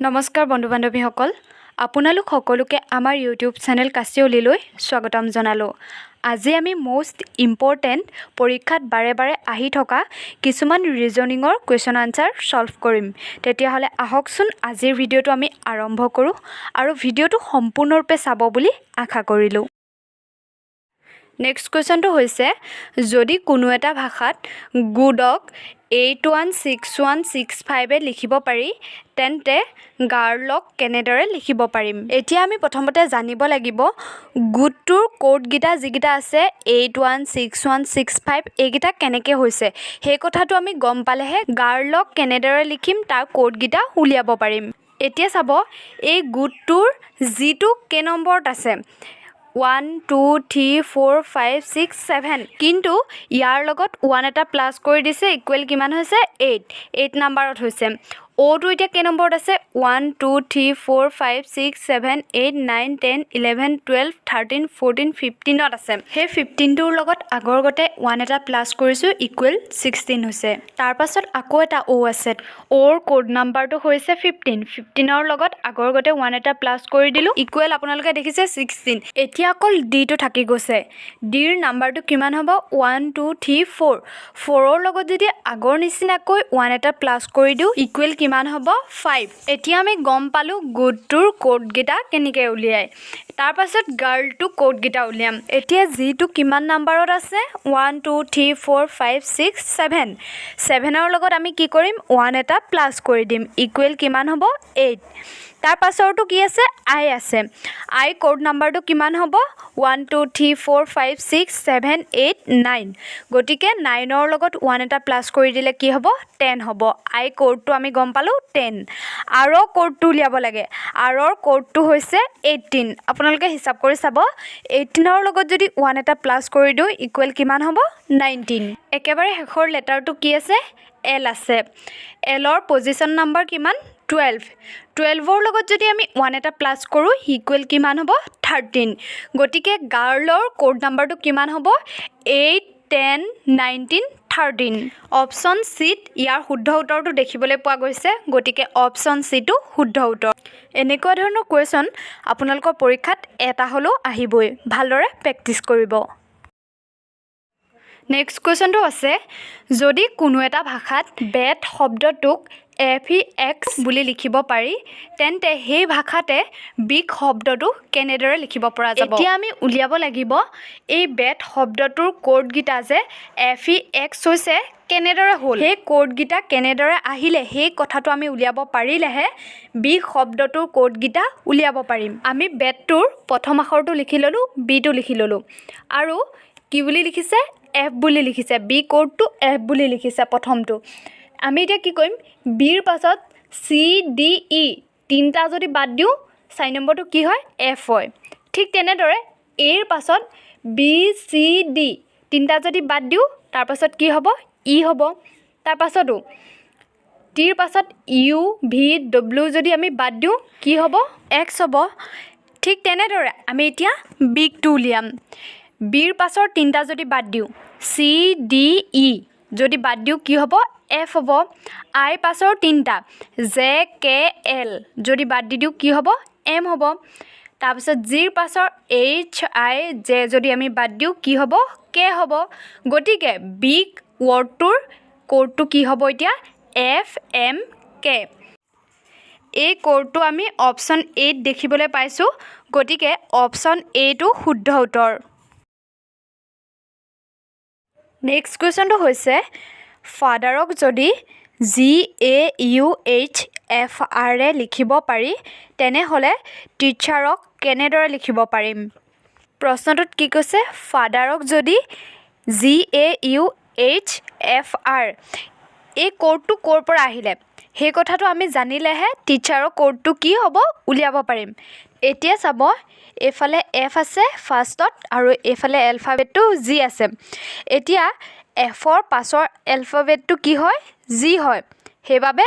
নমস্কাৰ বন্ধু-বান্ধৱীসকল আপোনালোক সকলোকে আমাৰ ইউটিউব চেনেল কাছিয়লিলৈ স্বাগতম জনালোঁ। আজি আমি মোষ্ট ইম্পৰ্টেণ্ট পৰীক্ষাত বাৰে বাৰে আহি থকা কিছুমান ৰিজনিঙৰ কুৱেশ্যন আনসাৰ সলভ কৰিম। তেতিয়াহ'লে আহকচোন আজিৰ ভিডিঅ'টো আমি আৰম্ভ কৰোঁ আৰু ভিডিঅ'টো সম্পূৰ্ণৰূপে চাব বুলি আশা কৰিলোঁ। নেক্সট কুৱেশ্যনটো হৈছে যদি কোনো এটা ভাষাত গুডক 816165 লিখিব পাৰি তেন্তে গাৰ্লক কেনেদৰে লিখিব পাৰিম। এতিয়া আমি প্ৰথমতে জানিব লাগিব গুডটোৰ কোডকেইটা যিকেইটা আছে 816165 এইকেইটা কেনেকৈ হৈছে সেই কথাটো আমি গম পালেহে গাৰ্লক কেনেদৰে লিখিম তাৰ কোডকেইটা উলিয়াব পাৰিম। এতিয়া চাব এই গুডটোৰ যিটো কে নম্বৰত আছে 1 2 3 4 5 6 7 কিন্তু ইয়াৰ লগত 1 এটা প্লাছ কৰি দিছে ইকুৱেল কিমান হৈছে 8 নম্বৰত হৈছে। অ'টো এতিয়া কেই নম্বৰত আছে 1 2 3 4 5 6 7 8 9 10 11 12 13 14 15ত আছে। সেই 15টোৰ লগত আগৰ গতে 1 এটা প্লাছ কৰিছোঁ ইকুৱেল 16 হৈছে। তাৰ পাছত আকৌ এটা অ' আছে। অ'ৰ কোড নাম্বাৰটো হৈছে 15ৰ লগত আগৰ গতে 1 এটা প্লাছ কৰি দিলোঁ ইকুৱেল আপোনালোকে দেখিছে 16। এতিয়া অকল ডিটো থাকি গৈছে। ডিৰ নাম্বাৰটো কিমান হ'ব 1 2 3 4 4ৰ লগত যদি আগৰ নিচিনাকৈ 1 এটা প্লাছ কৰি দিওঁ ইকুৱেল কিমান হ'ব 5। এতিয়া আমি গম পালোঁ গুডটোৰ কোডকেইটা কেনেকৈ উলিয়াই। তাৰ পাছত গাৰ্লটো কোডকেইটা উলিয়াম। এতিয়া যিটো কিমান নাম্বাৰত আছে 1 2 3 4 5 6 7 7ৰ লগত আমি কি কৰিম 1 এটা প্লাছ কৰি দিম ইকুৱেল কিমান হ'ব 8। তাৰ পাছৰটো কি আছে আই আছে। আই কোড নাম্বাৰটো কিমান হ'ব 1 2 3 4 5 6 7 8 9 গতিকে 9ৰ লগত 1 এটা প্লাছ কৰি দিলে কি হ'ব 10 হ'ব। আই কোডটো আমি গম পালোঁ 10। আৰৰ কোডটো উলিয়াব লাগে। আৰৰ কোডটো হৈছে 18। আপোনালোকে হিচাপ কৰি চাব 18ৰ লগত যদি 1 এটা প্লাছ কৰি দিওঁ ইকুৱেল কিমান হ'ব 19। একেবাৰে শেষৰ লেটাৰটো কি আছে এল আছে। এলৰ পজিশ্যন নাম্বাৰ কিমান 12ৰ লগত যদি আমি 1 এটা প্লাছ কৰোঁ ইকুৱেল কিমান হ'ব 13। গতিকে গাৰ্লৰ কোড নাম্বাৰটো কিমান হ'ব 8 10 19 13। অপশ্যন চিত ইয়াৰ শুদ্ধ উত্তৰটো দেখিবলৈ পোৱা গৈছে গতিকে অপশ্যন চিটো শুদ্ধ উত্তৰ। এনেকুৱা ধৰণৰ কুৱেশ্যন আপোনালোকৰ পৰীক্ষাত এটা হ'লেও আহিবই। ভালদৰে প্ৰেক্টিছ কৰিব। নেক্সট কুৱেশ্যনটো আছে যদি কোনো এটা ভাষাত বেট শব্দটোক FEX বুলি লিখিব পাৰি তেন্তে সেই ভাষাতে বিগ শব্দটো কেনেদৰে লিখিব পৰা যাব। এতিয়া আমি উলিয়াব লাগিব এই বেট শব্দটোৰ কোডকেইটা যে FEX হৈছে কেনেদৰে হ'ল সেই কোডকেইটা কেনেদৰে আহিলে সেই কথাটো আমি উলিয়াব পাৰিলেহে বিগ শব্দটোৰ কোডকেইটা উলিয়াব পাৰিম। আমি বেটটোৰ প্ৰথম আখৰটো লিখি ল'লোঁ বিটো লিখি ল'লোঁ আৰু কি বুলি লিখিছে F বুলি লিখিছে। বি কোডটো F বুলি লিখিছে প্ৰথমটো। আমি এতিয়া কি কৰিম বিৰ পাছত CDE তিনিটা যদি বাদ দিওঁ 4 নম্বৰটো কি হয় F হয়। ঠিক তেনেদৰে এৰ পাছত BCD তিনিটা যদি বাদ দিওঁ তাৰ পাছত কি হ'ব ই হ'ব। তাৰ পাছতো টিৰ পাছত UVW যদি আমি বাদ দিওঁ কি হ'ব X হ'ব। ঠিক তেনেদৰে আমি এতিয়া বিগটো উলিয়াম। বিৰ পাছৰ তিনিটা যদি বাদ দিওঁ CDE যদি বাদ দিওঁ কি হ'ব F হ'ব। আই পাছৰ তিনিটা JKL যদি বাদ দি দিওঁ কি হ'ব M হ'ব। তাৰপিছত জিৰ পাছৰ HIJ যদি আমি বাদ দিওঁ কি হ'ব K হ'ব। গতিকে বিগ ৱৰ্ডটোৰ কোডটো কি হ'ব এতিয়া FMK। এই কোডটো আমি অপশ্যন 8 দেখিবলৈ পাইছোঁ গতিকে অপশ্যন Aটো শুদ্ধ উত্তৰ। নেক্সট কুৱেশ্যনটো হৈছে ফাদাৰক যদি GAUHFR লিখিব পাৰি তেনেহ'লে টিচাৰক কেনেদৰে লিখিব পাৰিম। প্ৰশ্নটোত কি কৈছে ফাদাৰক যদি GAUHFR এই কোডটো ক'ৰ পৰা আহিলে সেই কথাটো আমি জানিলেহে টিচাৰৰ কোডটো কি হ'ব উলিয়াব পাৰিম। এতিয়া চাব এইফালে F আছে ফাৰ্ষ্টত আৰু এইফালে এলফাবেটটো G আছে। এতিয়া Fৰ পাছৰ এলফাবেটটো কি হয় G হয় সেইবাবে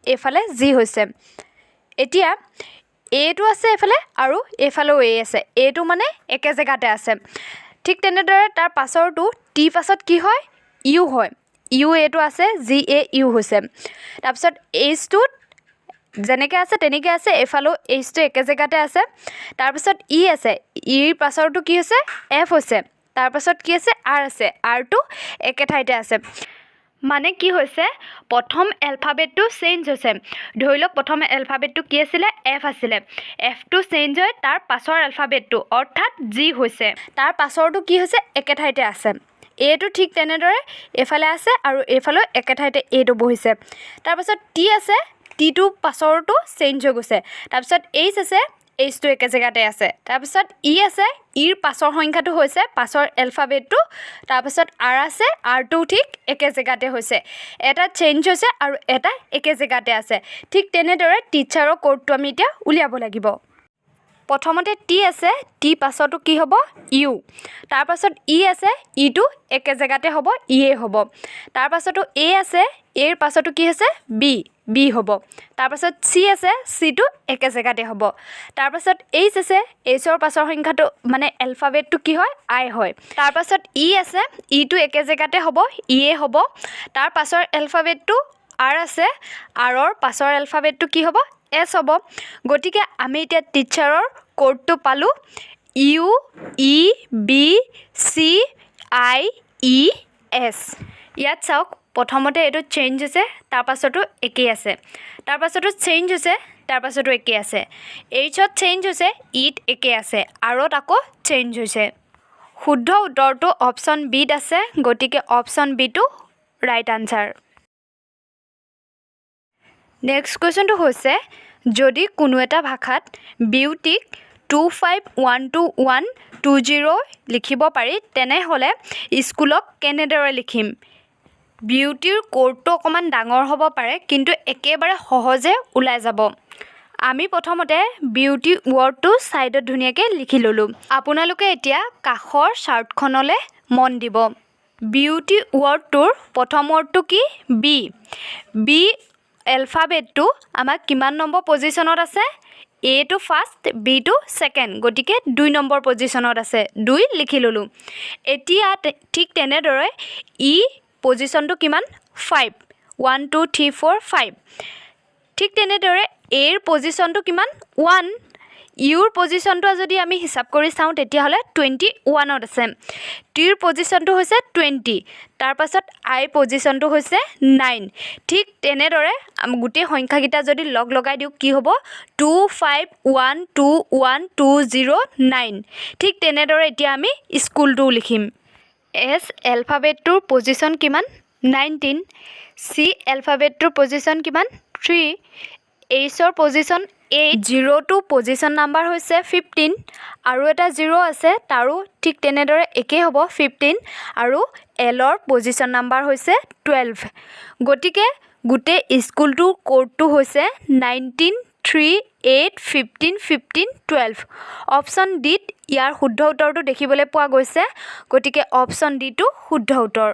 এইফালে G হৈছে। এতিয়া Aটো আছে এইফালে আৰু এইফালেও A আছে। Aটো মানে একে জেগাতে আছে। ঠিক তেনেদৰে তাৰ পাছৰটো টি পাছত কি হয় U হয়। U এইটো আছে GAU হৈছে। তাৰপিছত Hটোত যেনেকৈ আছে তেনেকৈ আছে এইফালেও এইচটো একে জেগাতে আছে তাৰপিছত ই আছে ইৰ পাছৰটো কি হৈছে এফ হৈছে তাৰপাছত কি আছে আৰ আছে আৰটো একে ঠাইতে আছে মানে কি হৈছে প্ৰথম এলফাবেটটো চেঞ্জ হৈছে ধৰি লওক প্ৰথম এলফাবেটটো কি আছিলে এফ আছিলে এফটো চেঞ্জ হৈ তাৰ পাছৰ এলফাবেটটো অৰ্থাৎ জি হৈছে তাৰ পাছৰটো কি হৈছে একে ঠাইতে আছে এটো ঠিক তেনেদৰে এফালে আছে আৰু এফালেও একে ঠাইতে এটো বহিছে তাৰপাছত টি আছে টিটো পাছৰটো চেঞ্জ হৈ গৈছে তাৰপিছত এইচ আছে এইচটো একে জেগাতে আছে তাৰপিছত ই আছে ইৰ পাছৰ সংখ্যাটো হৈছে পাছৰ এলফাবেটটো তাৰপিছত আৰ আছে আৰটো ঠিক একে জেগাতে হৈছে এটা চেঞ্জ হৈছে আৰু এটা একে জেগাতে আছে ঠিক তেনেদৰে টিচাৰৰ কোডটো আমি এতিয়া উলিয়াব লাগিব প্ৰথমতে টি আছে টি পাছতো কি হ'ব ইউ তাৰপাছত ই আছে ইটো একে জেগাতে হ'ব ইয়ে হ'ব তাৰপাছতো এ আছে এৰ পাছতো কি আছে বি বি হ'ব তাৰপাছত চি আছে চিটো একে জেগাতে হ'ব তাৰপাছত এইচ আছে এইচৰ পাছৰ সংখ্যাটো মানে এলফাবেটটো কি হয় আই হয় তাৰপাছত ই আছে ইটো একে জেগাতে হ'ব ইয়ে হ'ব তাৰ পাছৰ এলফাবেটটো আৰ আছে আৰৰ পাছৰ এলফাবেটটো কি হ'ব এছ হ'ব গতিকে আমি এতিয়া টিচাৰৰ কোডটো পালোঁ U E B C I E S ইয়াত চাওক প্ৰথমতে এইটো চেঞ্জ হৈছে তাৰ পাছতো একেই আছে তাৰ পাছতো চেঞ্জ হৈছে তাৰ পাছতো একেই আছে এইচত চেঞ্জ হৈছে ইত একেই আছে আৰত আকৌ চেঞ্জ হৈছে শুদ্ধ উত্তৰটো অপশ্যন বিত আছে গতিকে অপশ্যন বিটো ৰাইট আনচাৰ নেক্সট কুৱেশ্যনটো হৈছে যদি কোনো এটা ভাষাত বিউটিক 251220 লিখিব পাৰি তেনেহ'লে স্কুলক কেনেদৰে লিখিম বিউটিৰ কোডটো অকণমান ডাঙৰ হ'ব পাৰে কিন্তু একেবাৰে সহজে ওলাই যাব আমি প্ৰথমতে বিউটি ৱৰ্ডটো ছাইডত ধুনীয়াকৈ লিখি ল'লোঁ আপোনালোকে এতিয়া কাষৰ চাৰ্টখনলৈ মন দিব বিউটি ৱৰ্ডটোৰ প্ৰথম ৱৰ্ডটো কি বি বি এলফাবেটটো আমাক কিমান নম্বৰ পজিশ্যনত আছে এটো ফাৰ্ষ্ট বিটো ছেকেণ্ড গতিকে 2 নম্বৰ পজিশ্যনত আছে 2 লিখি ল'লোঁ এতিয়া ঠিক তেনেদৰে ই পজিশ্যনটো কিমান 5 1 2 3 4 5 ঠিক তেনেদৰে এৰ পজিশ্যনটো কিমান 1 ইউৰ পজিশ্যনটো যদি আমি হিচাপ কৰি চাওঁ তেতিয়াহ'লে 21ত আছে টিৰ পজিশ্যনটো হৈছে 20 তাৰপাছত আই পজিশ্যনটো হৈছে 9 ঠিক তেনেদৰে গোটেই সংখ্যাকেইটা যদি লগ লগাই দিওঁ কি হ'ব 25121209 ঠিক তেনেদৰে এতিয়া আমি স্কুলটো লিখিম এছ এলফাবেটটোৰ পজিশ্যন কিমান 19 চি এলফাবেটটোৰ পজিশ্যন কিমান 3 এইচৰ পজিশ্যন 8 0টো পজিশ্যন নাম্বাৰ হৈছে 15 আৰু এটা 0 আছে তাৰো ঠিক তেনেদৰে একেই হ'ব 15 আৰু এলৰ পজিশ্যন নাম্বাৰ হৈছে 12 গতিকে গোটেই স্কুলটোৰ কোডটো হৈছে 19 3 8 15 15 12 অপশ্যন ডিত ইয়াৰ শুদ্ধ উত্তৰটো দেখিবলৈ পোৱা গৈছে গতিকে অপশ্যন ডিটো শুদ্ধ উত্তৰ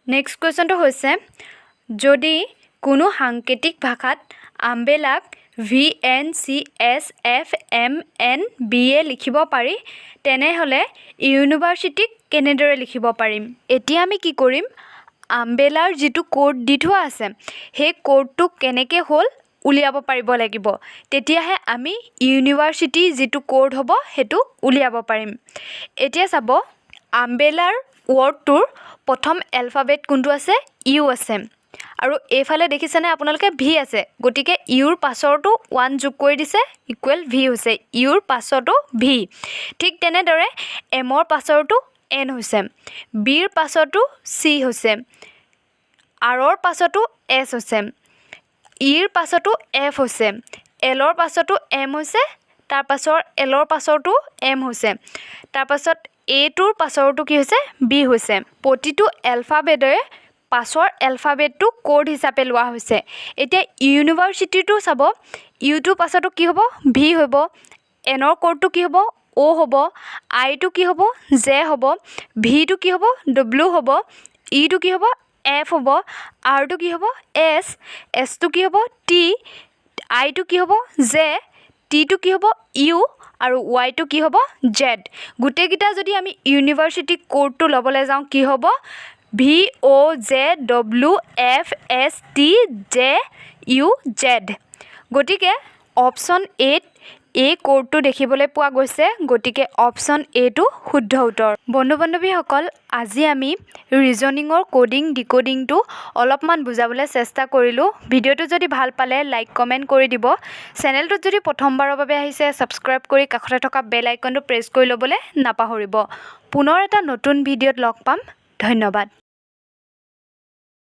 নেক্সট কুৱেশ্যনটো হৈছে যদি কোনো সাংকেতিক ভাষাত আমবেলাক VNCSFMNBA লিখিব পাৰি তেনেহ'লে ইউনিভাৰ্চিটিক কেনেদৰে লিখিব পাৰিম এতিয়া আমি কি কৰিম আমবেলাৰ যিটো কোড দি থোৱা আছে সেই কোডটো কেনেকৈ হ'ল উলিয়াব পাৰিব লাগিব তেতিয়াহে আমি ইউনিভাৰ্চিটি যিটো কোড হ'ব সেইটো উলিয়াব পাৰিম এতিয়া চাব আমবেলাৰ ৱৰ্ডটোৰ প্ৰথম এলফাবেট কোনটো আছে ইউ আছে আৰু এইফালে দেখিছেনে আপোনালোকে ভি আছে গতিকে ইউৰ পাছৰটো 1 যোগ কৰি দিছে ইকুৱেল ভি হৈছে ইউৰ পাছৰটো ভি ঠিক তেনেদৰে এমৰ পাছৰটো এন হৈছে বিৰ পাছৰটো চি হৈছে আৰৰ পাছৰটো এছ হৈছে ইৰ পাছৰটো এফ হৈছে এলৰ পাছৰটো এম হৈছে তাৰ পাছৰ এলৰ পাছৰটো এম হৈছে তাৰ পাছত এটোৰ পাছৰটো কি হৈছে বি হৈছে প্ৰতিটো এলফাবেটৰে পাছৰ এলফাবেটটো কোড হিচাপে লোৱা হৈছে এতিয়া ইউনিভাৰ্চিটিটো চাব ইউটো পাছতো কি হ'ব ভি হ'ব এনৰ কোডটো কি হ'ব অ হ'ব আইটো কি হ'ব জে হ'ব ভিটো কি হ'ব ডব্লিউ হ'ব ইটো কি হ'ব এফ হ'ব আৰটো কি হ'ব এছ এছটো কি হ'ব টি আইটো কি হ'ব জে টিটো কি হ'ব ইউ আৰু ৱাইটো কি হ'ব জেড গোটেইকেইটা যদি আমি ইউনিভাৰ্চিটি কোডটো ল'বলৈ যাওঁ কি হ'ব VOJWFSTJUZ গতিকে অপশ্যন এত এই কোডটো দেখিবলৈ পোৱা গৈছে গতিকে অপশ্যন এটো শুদ্ধ উত্তৰ বন্ধু বান্ধৱীসকল আজি আমি ৰিজনিঙৰ কোডিং ডিকোডিংটো অলপমান বুজাবলৈ চেষ্টা কৰিলোঁ ভিডিঅ'টো যদি ভাল পালে লাইক কমেন্ট কৰি দিব চেনেলটোত যদি প্ৰথমবাৰৰ বাবে আহিছে সাবস্ক্ৰাইব কৰি কাষতে থকা বেল আইকনটো প্ৰেছ কৰি ল'বলৈ নাপাহৰিব পুনৰ এটা নতুন ভিডিঅ'ত লগ পাম ধন্যবাদ